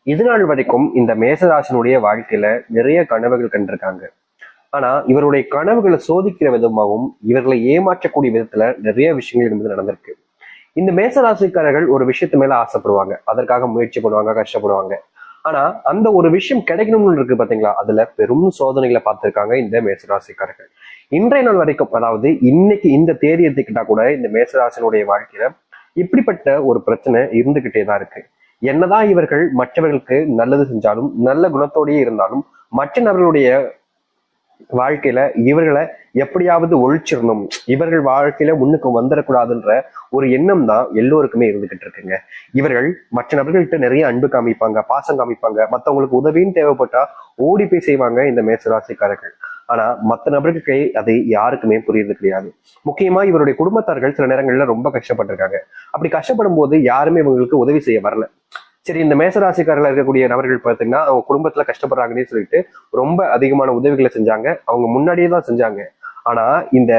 இது நாள் வரைக்கும் இந்த மேசராசினுடைய வாழ்க்கையில நிறைய கனவுகள் கண்டிருக்காங்க. ஆனா இவருடைய கனவுகளை சோதிக்கிற விதமாகவும் இவர்களை ஏமாற்றக்கூடிய விதத்துல நிறைய விஷயங்கள் என்பது நடந்திருக்கு. இந்த மேசராசிக்காரர்கள் ஒரு விஷயத்து மேல ஆசைப்படுவாங்க, அதற்காக முயற்சி பண்ணுவாங்க, கஷ்டப்படுவாங்க. ஆனா அந்த ஒரு விஷயம் கிடைக்கணும்னு இருக்கு பாத்தீங்களா, அதுல பெரும் சோதனைகளை பார்த்திருக்காங்க இந்த மேசராசிக்காரர்கள். இன்றைய நாள் வரைக்கும், அதாவது இன்னைக்கு இந்த தேதி எடுத்துக்கிட்டா கூட இந்த மேசராசினுடைய வாழ்க்கையில இப்படிப்பட்ட ஒரு பிரச்சனை இருந்துகிட்டே தான் இருக்கு. என்னதான் இவர்கள் மற்றவர்களுக்கு நல்லது செஞ்சாலும், நல்ல குணத்தோடயே இருந்தாலும், மற்ற நபர்களுடைய வாழ்க்கையில இவர்களை எப்படியாவது ஒழிச்சிடணும், இவர்கள் வாழ்க்கையில முன்னுக்கு வந்துடக்கூடாதுன்ற ஒரு எண்ணம் தான் எல்லோருக்குமே இருந்துகிட்டு இருக்குங்க. இவர்கள் மற்ற நபர்கள்ட்ட நிறைய அன்பு காமிப்பாங்க, பாசம் காமிப்பாங்க, மற்றவங்களுக்கு உதவின்னு தேவைப்பட்டா ஓடி போய் செய்வாங்க இந்த மேசராசிக்காரர்கள். ஆனா மற்ற நபர்களுக்கு அது யாருக்குமே புரியுறது கிடையாது. முக்கியமா இவருடைய குடும்பத்தார்கள் சில நேரங்கள்ல ரொம்ப கஷ்டப்பட்டிருக்காங்க. அப்படி கஷ்டப்படும் போது யாருமே இவங்களுக்கு உதவி செய்ய வரல. சரி, இந்த மேசராசிக்காரர்கள் இருக்கக்கூடிய நபர்கள் பார்த்தீங்கன்னா அவங்க குடும்பத்துல கஷ்டப்படுறாங்கன்னு சொல்லிட்டு ரொம்ப அதிகமான உதவிகளை செஞ்சாங்க, அவங்க முன்னாடியே தான் செஞ்சாங்க. ஆனா இந்த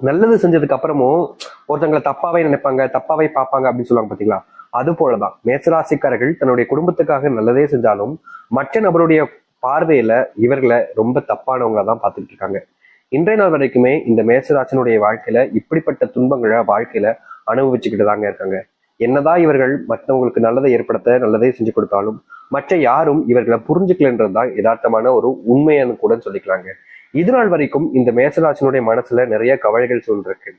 நல்லது செஞ்சதுக்கு அப்புறமும் ஒருத்தங்களை தப்பாவே நினைப்பாங்க, தப்பாவே பார்ப்பாங்க அப்படின்னு சொல்லுவாங்க பாத்தீங்களா, அது போலதான் மேசராசிக்காரர்கள் தன்னுடைய குடும்பத்துக்காக நல்லதே செஞ்சாலும் மற்ற நபருடைய பார்வையில இவர்களை ரொம்ப தப்பானவங்களா தான் பார்த்துட்டு இருக்காங்க. இன்றைய நாள் வரைக்குமே இந்த மேசராசினுடைய வாழ்க்கையில இப்படிப்பட்ட துன்பங்களை வாழ்க்கையில அனுபவிச்சுக்கிட்டு தாங்க இருக்காங்க. என்னதான் இவர்கள் மற்றவங்களுக்கு நல்லதை ஏற்படுத்த நல்லதே செஞ்சு கொடுத்தாலும் மற்ற யாரும் இவர்களை புரிஞ்சுக்கலன்றதுதான் யதார்த்தமான ஒரு உண்மையானு கூட சொல்லிக்கலாங்க. இது நாள் வரைக்கும் இந்த மேசராசினுடைய மனசுல நிறைய கவலைகள் சூழ்ந்திருக்கு.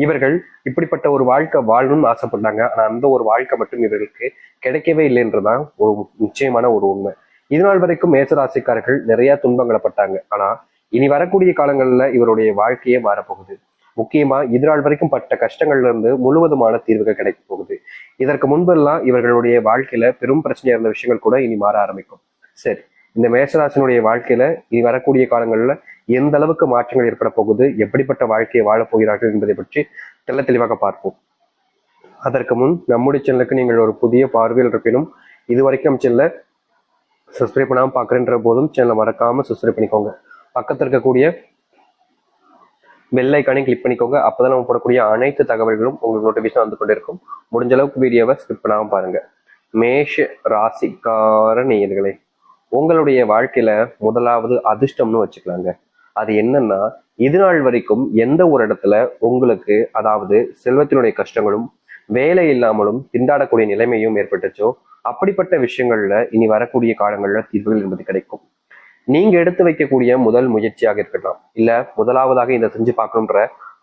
இவர்கள் இப்படிப்பட்ட ஒரு வாழ்க்கை வாழணும்னு ஆசைப்பட்டாங்க, ஆனா அந்த ஒரு வாழ்க்கை மட்டும் இவர்களுக்கு கிடைக்கவே இல்லைன்றதுதான் ஒரு நிச்சயமான ஒரு உண்மை. இது நாள் வரைக்கும் மேசராசிக்காரர்கள் நிறைய துன்பங்களை பட்டாங்க. ஆனா இனி வரக்கூடிய காலங்கள்ல இவருடைய வாழ்க்கையே மாறப்போகுது. முக்கியமா இது நாள் வரைக்கும் பட்ட கஷ்டங்கள்ல இருந்து முழுவதுமான தீர்வுகள் கிடைக்க போகுது. இதற்கு முன்பெல்லாம் இவர்களுடைய வாழ்க்கையில பெரும் பிரச்சனையா இருந்த விஷயங்கள் கூட இனி மாற ஆரம்பிக்கும். சரி, இந்த மேசராசினுடைய வாழ்க்கையில இனி வரக்கூடிய காலங்கள்ல எந்த அளவுக்கு மாற்றங்கள் ஏற்பட போகுது, எப்படிப்பட்ட வாழ்க்கையை வாழப் போகிறார்கள் என்பதை பற்றி தெள்ள தெளிவாக பார்ப்போம். அதற்கு முன் நம்முடைய சேனலுக்கு நீங்கள் ஒரு புதிய பார்வையில் இருப்பினும் இது வரைக்கும் நம்ம சேனலை சப்ஸ்கிரைப் பண்ணாம பாக்குறேன்ற போதும் சேனலை மறக்காம சப்ஸ்கிரைப் பண்ணிக்கோங்க. பக்கத்தில் இருக்கக்கூடிய பெல் ஐக்கானை கிளிக் பண்ணிக்கோங்க. அப்பதான் நம்ம போடக்கூடிய அனைத்து தகவல்களும் உங்களுக்கு நோட்டிபிகேஷன் வந்து கொண்டிருக்கும். முடிஞ்ச அளவுக்கு வீடியோவை ஸ்கிப் பண்ணாம பாருங்க. மேஷ ராசிக்கார நேயர்களே, உங்களுடைய வாழ்க்கையில முதலாவது அதிர்ஷ்டம்னு வச்சுக்கலாங்க. அது என்னன்னா, இது நாள் வரைக்கும் எந்த ஒரு இடத்துல உங்களுக்கு, அதாவது செல்வத்தினுடைய கஷ்டங்களும் வேலை இல்லாமலும் திண்டாடக்கூடிய நிலைமையும் ஏற்பட்டுச்சோ, அப்படிப்பட்ட விஷயங்கள்ல இனி வரக்கூடிய காலங்கள்ல தீர்வுகள் என்பது கிடைக்கும். நீங்க எடுத்து வைக்கக்கூடிய முதல் முயற்சியாக இருக்கலாம், இல்ல முதலாவதாக இதை செஞ்சு பார்க்கணுன்ற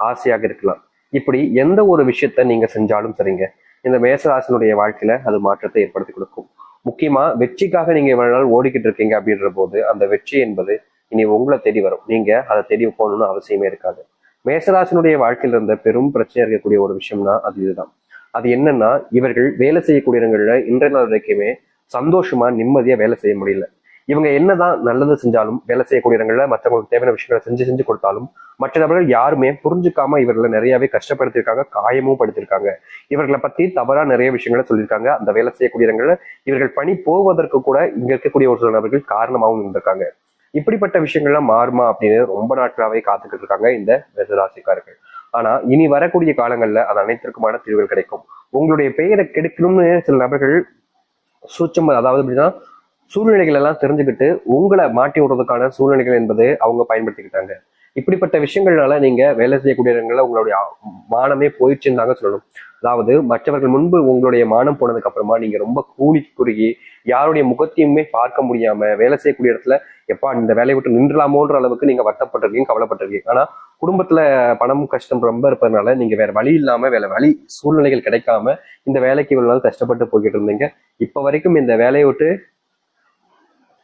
ஆசையாக இருக்கலாம். இப்படி எந்த ஒரு விஷயத்த நீங்க செஞ்சாலும் சரிங்க, இந்த மேசராசினுடைய வாழ்க்கையில அது மாற்றத்தை ஏற்படுத்தி கொடுக்கும். முக்கியமா வெற்றிக்காக நீங்க இவ்வளவு நாள் ஓடிக்கிட்டு இருக்கீங்க அப்படின்ற போது அந்த வெற்றி என்பது இனி உங்களை தேடி வரும். நீங்க அதை தேடி போகணும்னு அவசியமே இருக்காது. மேசராசினுடைய வாழ்க்கையில இருந்த பெரும் பிரச்சனையா இருக்கக்கூடிய ஒரு விஷயம்னா அது இதுதான். அது என்னன்னா, இவர்கள் வேலை செய்யக்கூடிய இடங்கள்ல இன்றைய நாள் வரைக்குமே சந்தோஷமா நிம்மதியா வேலை செய்ய முடியல. இவங்க என்னதான் நல்லது செஞ்சாலும், வேலை செய்யக்கூடிய இடங்கள்ல மற்றவங்களுக்கு தேவையான விஷயங்களை செஞ்சு செஞ்சு கொடுத்தாலும் மற்ற நபர்கள் யாருமே புரிஞ்சுக்காம இவர்களை நிறையவே கஷ்டப்படுத்திருக்காங்க, காயமும் படுத்திருக்காங்க. இவர்களை பத்தி தவறா நிறைய விஷயங்களை சொல்லியிருக்காங்க. அந்த வேலை செய்யக்கூடிய இடங்கள்ல இவர்கள் பணி போவதற்கு கூட இங்க இருக்கக்கூடிய ஒரு சில நபர்கள் காரணமாகவும் இருந்திருக்காங்க. இப்படிப்பட்ட விஷயங்கள்லாம் மாறுமா அப்படின்னு ரொம்ப நாட்களாவே காத்துக்கிட்டு இருக்காங்க இந்த மேசராசிக்காரர்கள். ஆனா இனி வரக்கூடிய காலங்கள்ல அது அனைத்திற்குமான தீர்வுகள் கிடைக்கும். உங்களுடைய பெயரை கெடுக்கணும்னு சில நபர்கள் சூட்சம், அதாவது அப்படின்னா சூழ்நிலைகள் எல்லாம் தெரிஞ்சுக்கிட்டு உங்களை மாட்டி விடுறதுக்கான சூழ்நிலைகள் என்பது அவங்க பயன்படுத்திக்கிட்டாங்க. இப்படிப்பட்ட விஷயங்கள்னால நீங்க வேலை செய்யக்கூடிய இடங்கள்ல உங்களுடைய மானமே போயிடுச்சுன்னு தாங்க சொல்லணும். அதாவது மற்றவர்கள் முன்பு உங்களுடைய மானம் போனதுக்கு அப்புறமா நீங்க ரொம்ப கூலி குறுகி யாருடைய முகத்தையுமே பார்க்க முடியாம வேலை செய்யக்கூடிய இடத்துல எப்பா இந்த வேலையை விட்டு நின்றலாமோன்ற அளவுக்கு நீங்க வருத்தப்பட்டிருக்கீங்க, கவலைப்பட்டிருக்கீங்க. ஆனா குடும்பத்துல பணம் கஷ்டம் ரொம்ப இருப்பதுனால நீங்க வேற வழி இல்லாம, வேற வழி சூழ்நிலைகள் கிடைக்காம இந்த வேலைக்கு இவ்வளவு நாள் கஷ்டப்பட்டு போய்கிட்டு இருந்தீங்க. இப்ப வரைக்கும் இந்த வேலையை விட்டு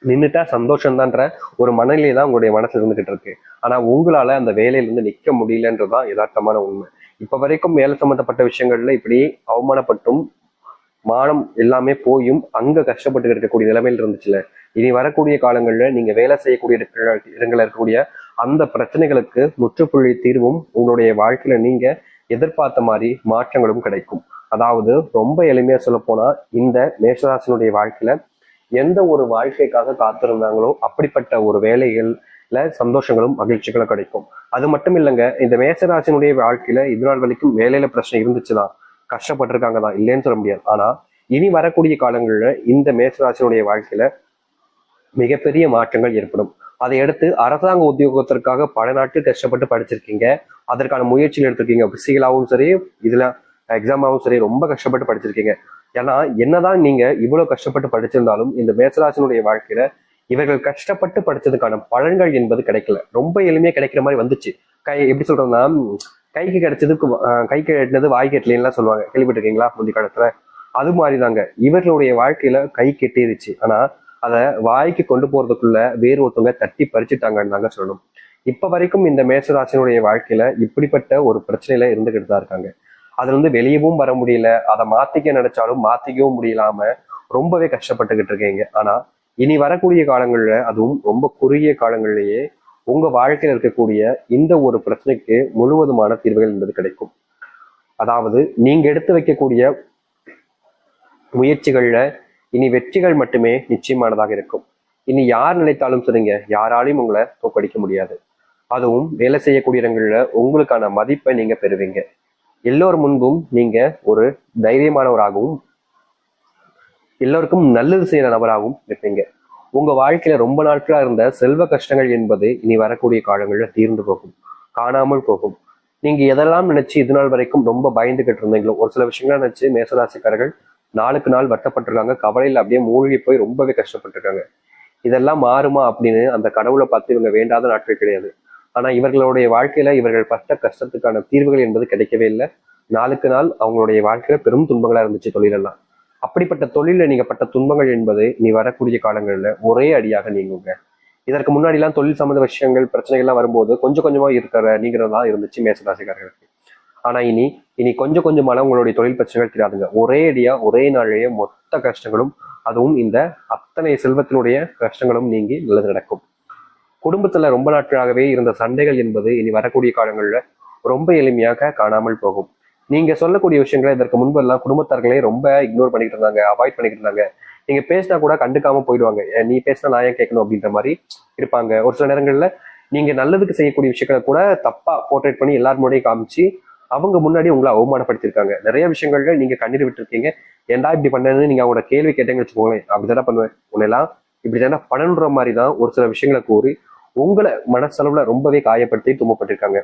நின்றுட்டா சந்தோஷம்தான்ற ஒரு மனநிலை தான் உங்களுடைய மனசுல இருந்துகிட்டு இருக்கு. ஆனா உங்களால அந்த வேலையில இருந்து நிக்க முடியலன்றதுதான் யதார்த்தமான உண்மை. இப்ப வரைக்கும் வேலை சம்பந்தப்பட்ட விஷயங்கள்ல இப்படி அவமானப்பட்டும் மானம் எல்லாமே போயும் அங்க கஷ்டப்பட்டு இருக்கக்கூடிய நிலைமையில் இருந்துச்சுல, இனி வரக்கூடிய காலங்கள்ல நீங்க வேலை செய்யக்கூடிய இடங்கள்ல இருக்கக்கூடிய அந்த பிரச்சனைகளுக்கு முற்றுப்புள்ளி தீர்வும் உங்களுடைய வாழ்க்கையில நீங்க எதிர்பார்த்த மாதிரி மாற்றங்களும் கிடைக்கும். அதாவது ரொம்ப எளிமையா சொல்ல போனா, இந்த மேஷராசினுடைய வாழ்க்கையில எந்த ஒரு வாழ்க்கைக்காக காத்திருந்தாங்களோ அப்படிப்பட்ட ஒரு வேலைகள்ல சந்தோஷங்களும் மகிழ்ச்சிகளும் கிடைக்கும். அது மட்டும் இல்லைங்க, இந்த மேசராசினுடைய வாழ்க்கையில இது நாள் வரைக்கும் வேலையில பிரச்சனை இருந்துச்சுதான், கஷ்டப்பட்டிருக்காங்க தான், இல்லைன்னு சொல்ல முடியாது. ஆனா இனி வரக்கூடிய காலங்களில் இந்த மேசராசினுடைய வாழ்க்கையில மிகப்பெரிய மாற்றங்கள் ஏற்படும். அதை அடுத்து அரசாங்க உத்தியோகத்திற்காக பல நாட்கள் கஷ்டப்பட்டு படிச்சிருக்கீங்க, அதற்கான முயற்சிகள் எடுத்திருக்கீங்க, பிசிக்கலாவும் சரி, இதுல எக்ஸாமாவும் சரி ரொம்ப கஷ்டப்பட்டு படிச்சிருக்கீங்க. ஏன்னா என்னதான் நீங்க இவ்வளவு கஷ்டப்பட்டு படிச்சிருந்தாலும் இந்த மேசராசினுடைய வாழ்க்கையில இவர்கள் கஷ்டப்பட்டு படிச்சதுக்கான பலன்கள் என்பது கிடைக்கல. ரொம்ப எளிமையா கிடைக்கிற மாதிரி வந்துச்சு. எப்படி சொல்றதுன்னா, கைக்கு கிடைச்சதுக்கு கைக்கு எட்டினது வாய்க்கு எட்டலாம் சொல்லுவாங்க, கேள்விப்பட்டிருக்கீங்களா முந்தைய காலத்துல? அது மாதிரிதாங்க இவர்களுடைய வாழ்க்கையில கை கெட்டிருச்சு. ஆனா அதை வாய்க்கு கொண்டு போறதுக்குள்ள வேறு ஒருத்தவங்க தட்டி பறிச்சுட்டாங்கன்னு தாங்க சொல்லணும். இப்ப வரைக்கும் இந்த மேசராசினுடைய வாழ்க்கையில இப்படிப்பட்ட ஒரு பிரச்சனையில இருந்துகிட்டு தான் இருக்காங்க. அதுல இருந்து வெளியவும் வர முடியல, அதை மாத்திக்க நினைச்சாலும் மாத்திக்கவும் முடியலாம ரொம்பவே கஷ்டப்பட்டுக்கிட்டு இருக்கீங்க. ஆனா இனி வரக்கூடிய காலங்கள்ல, அதுவும் ரொம்ப குறுகிய காலங்களிலேயே உங்க வாழ்க்கையில இருக்கக்கூடிய இந்த ஒரு பிரச்சனைக்கு முழுவதுமான தீர்வுகள் என்பது கிடைக்கும். அதாவது நீங்க எடுத்து வைக்கக்கூடிய முயற்சிகள்ல இனி வெற்றிகள் மட்டுமே நிச்சயமானதாக இருக்கும். இனி யார் நினைத்தாலும் சரிங்க, யாராலையும் உங்களை தோக்கடிக்க முடியாது. அதுவும் வேலை செய்யக்கூடிய இடங்கள்ல உங்களுக்கான மதிப்பை நீங்க பெறுவீங்க. எல்லோர் முன்பும் நீங்க ஒரு தைரியமானவராகவும் எல்லோருக்கும் நல்லது செய்யற நபராகவும் இருப்பீங்க. உங்க வாழ்க்கையில ரொம்ப நாட்களா இருந்த செல்வ கஷ்டங்கள் என்பது இனி வரக்கூடிய காலங்கள்ல தீர்ந்து போகும், காணாமல் போகும். நீங்க எதெல்லாம் நினைச்சு இது நாள் வரைக்கும் ரொம்ப பயந்துகிட்டு இருந்தீங்களோ, ஒரு சில விஷயங்களா நினைச்சு மேசராசிக்காரர்கள் நாளுக்கு நாள் வருத்தப்பட்டிருக்காங்க, கவலையில அப்படியே மூழ்கி போய் ரொம்பவே கஷ்டப்பட்டிருக்காங்க. இதெல்லாம் மாறுமா அப்படின்னு அந்த கடவுளை பார்த்து இவங்க வேண்டாத நாட்கள் கிடையாது. ஆனா இவர்களுடைய வாழ்க்கையில இவர்கள் பட்ட கஷ்டத்துக்கான தீர்வுகள் என்பது கிடைக்கவே இல்லை. நாளுக்கு நாள் அவங்களுடைய வாழ்க்கையில பெரும் துன்பங்களா இருந்துச்சு தொழிலெல்லாம். அப்படிப்பட்ட தொழில நீங்க பட்ட துன்பங்கள் என்பது நீ வரக்கூடிய காலங்கள்ல ஒரே அடியாக நீங்குங்க. இதற்கு முன்னாடி எல்லாம் தொழில் சம்பந்த விஷயங்கள் பிரச்சனைகள்லாம் வரும்போது கொஞ்சம் கொஞ்சமா இருக்கிற நீங்கிறதா இருந்துச்சு மேசராசிக்காரர்களுக்கு. ஆனா இனி இனி கொஞ்சம் கொஞ்சமான உங்களுடைய தொழில் பிரச்சனைகள் தெரியாதுங்க. ஒரே அடியா ஒரே நாளையே மொத்த கஷ்டங்களும், அதுவும் இந்த அத்தனை செல்வத்தினுடைய கஷ்டங்களும் நீங்கி நல்லது நடக்கும். குடும்பத்துல ரொம்ப நாட்களாகவே இருந்த சண்டைகள் என்பது இனி வரக்கூடிய காலங்கள்ல ரொம்ப எளிமையாக காணாமல் போகும். நீங்க சொல்லக்கூடிய விஷயங்களை இதற்கு முன்பு எல்லாம் குடும்பத்தார்களே ரொம்ப இக்னோர் பண்ணிட்டு இருந்தாங்க, அவாய்ட் பண்ணிட்டு இருந்தாங்க. நீங்க பேசினா கூட கண்டுக்காம போயிடுவாங்க, நீ பேசினா நான் ஏன் கேட்கணும் அப்படின்ற மாதிரி இருப்பாங்க. ஒரு சில நேரங்கள்ல நீங்க நல்லதுக்கு செய்யக்கூடிய விஷயங்களை கூட தப்பா போர்ட்ரேட் பண்ணி எல்லாரும் முன்னாடியும் காமிச்சு அவங்க முன்னாடி உங்களை அவமானப்படுத்திருக்காங்க. நிறைய விஷயங்கள்ல நீங்க கண்ணீர் விட்டுருக்கீங்க. ஏன்டா இப்படி பண்ணேன்னு நீங்க அவங்களோட கேள்வி கேட்டேங்கன்னு வச்சுக்கோங்களேன், அப்படித்தானே பண்ணுவேன் உன்னெல்லாம் இப்படி தானே பண்ணணுன்ற மாதிரி தான் ஒரு சில விஷயங்களை கூறி உங்களை மனசளவுல ரொம்பவே காயப்படுத்தி துன்பப்பட்டிருக்காங்க.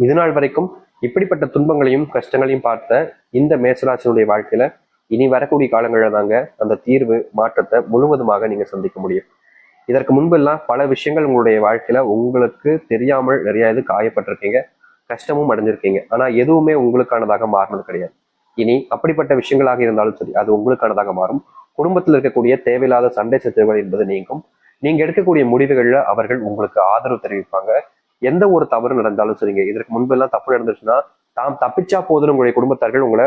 இது நாள் வரைக்கும் இப்படிப்பட்ட துன்பங்களையும் கஷ்டங்களையும் பார்த்த இந்த மேசராசினுடைய வாழ்க்கையில இனி வரக்கூடிய காலங்களில் தாங்க அந்த தீர்வு மாற்றத்தை முழுவதுமாக நீங்க சந்திக்க முடியும். இதற்கு முன்பெல்லாம் பல விஷயங்கள் உங்களுடைய வாழ்க்கையில உங்களுக்கு தெரியாமல் நிறைய இது காயப்பட்டிருக்கீங்க, கஷ்டமும் அடைஞ்சிருக்கீங்க. ஆனா எதுவுமே உங்களுக்கானதாக மாறினது கிடையாது. இனி அப்படிப்பட்ட விஷயங்களாக இருந்தாலும் சரி, அது உங்களுக்கானதாக மாறும். குடும்பத்தில் இருக்கக்கூடிய தேவையில்லாத சண்டை சச்சரவுகள் என்பது நீங்கும். நீங்க எடுக்கக்கூடிய முடிவுகள்ல அவர்கள் உங்களுக்கு ஆதரவு தெரிவிப்பாங்க. எந்த ஒரு தவறு நடந்தாலும் சரிங்க, இதற்கு முன்பெல்லாம் தப்பு நடந்துச்சுன்னா தாம் தப்பிச்சா போதுன்னு உங்களுடைய குடும்பத்தார்கள் உங்களை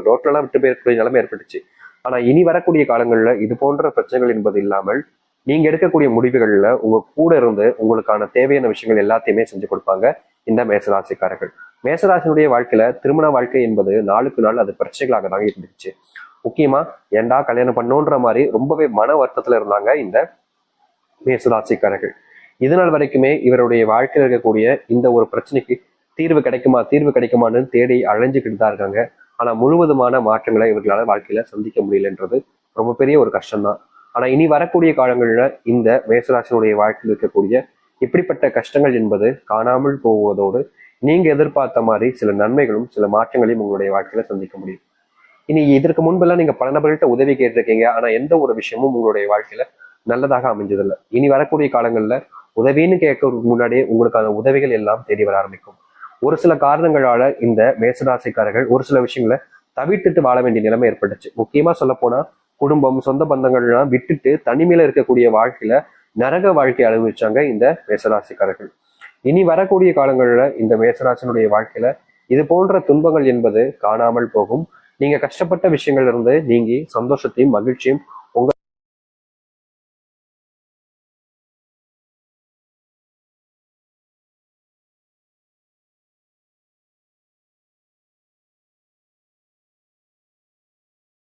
ரோட்ல எல்லாம் விட்டு போயிருக்கக்கூடிய நிலைமை ஏற்பட்டுச்சு. ஆனா இனி வரக்கூடிய காலங்கள்ல இது போன்ற பிரச்சனைகள் என்பது இல்லாமல் நீங்க எடுக்கக்கூடிய முடிவுகள்ல உங்க கூட இருந்து உங்களுக்கான தேவையான விஷயங்கள் எல்லாத்தையுமே செஞ்சு கொடுப்பாங்க இந்த மேசராசிக்காரர்கள். மேசராசினுடைய வாழ்க்கையில திருமண வாழ்க்கை என்பது நாளுக்கு நாள் அது பிரச்சனைகளாக தான் இருந்துச்சு. முக்கியமா ஏண்டா கல்யாணம் பண்ணோன்ற மாதிரி ரொம்பவே மன வருத்தத்துல இருந்தாங்க இந்த மேசராசிக்காரர்கள். இதனால் வரைக்குமே இவருடைய வாழ்க்கையில் இருக்கக்கூடிய இந்த ஒரு பிரச்சனைக்கு தீர்வு கிடைக்குமான்னு தேடி அலைஞ்சுக்கிட்டு தான் இருக்காங்க. ஆனா முழுவதுமான மாற்றங்களை இவர்களால வாழ்க்கையில சந்திக்க முடியலன்றது ரொம்ப பெரிய ஒரு கஷ்டம்தான். ஆனா இனி வரக்கூடிய காலங்கள்ல இந்த மேசராசினுடைய வாழ்க்கையில் இருக்கக்கூடிய இப்படிப்பட்ட கஷ்டங்கள் என்பது காணாமல் போவதோடு நீங்க எதிர்பார்த்த மாதிரி சில நன்மைகளும் சில மாற்றங்களையும் உங்களுடைய வாழ்க்கையில சந்திக்க முடியும். இனி இதற்கு முன்பெல்லாம் நீங்க பல நபர்கள்ட்ட உதவி கேட்டிருக்கீங்க, ஆனா எந்த ஒரு விஷயமும் உங்களுடைய வாழ்க்கையில நல்லதாக அமைஞ்சதில்லை. இனி வரக்கூடிய காலங்கள்ல உதவின்னு கேட்கறதுக்கு முன்னாடியே உங்களுக்கான உதவிகள் எல்லாம் தேடி வர ஆரம்பிக்கும். ஒரு சில காரணங்களால இந்த மேசராசிக்காரர்கள் ஒரு சில விஷயங்களை தவிர்த்துட்டு வாழ வேண்டிய நிலைமை ஏற்பட்டுச்சு. முக்கியமா சொல்ல போனா குடும்பம் சொந்த பந்தங்கள்லாம் விட்டுட்டு தனிமையில இருக்கக்கூடிய வாழ்க்கையில நரக வாழ்க்கை அனுபவிச்சாங்க இந்த மேசராசிக்காரர்கள். இனி வரக்கூடிய காலங்கள்ல இந்த மேசராசினுடைய வாழ்க்கையில இது போன்ற துன்பங்கள் என்பது காணாமல் போகும். நீங்க கஷ்டப்பட்ட விஷயங்கள்ல இருந்து நீங்கி சந்தோஷத்தையும் மகிழ்ச்சியும்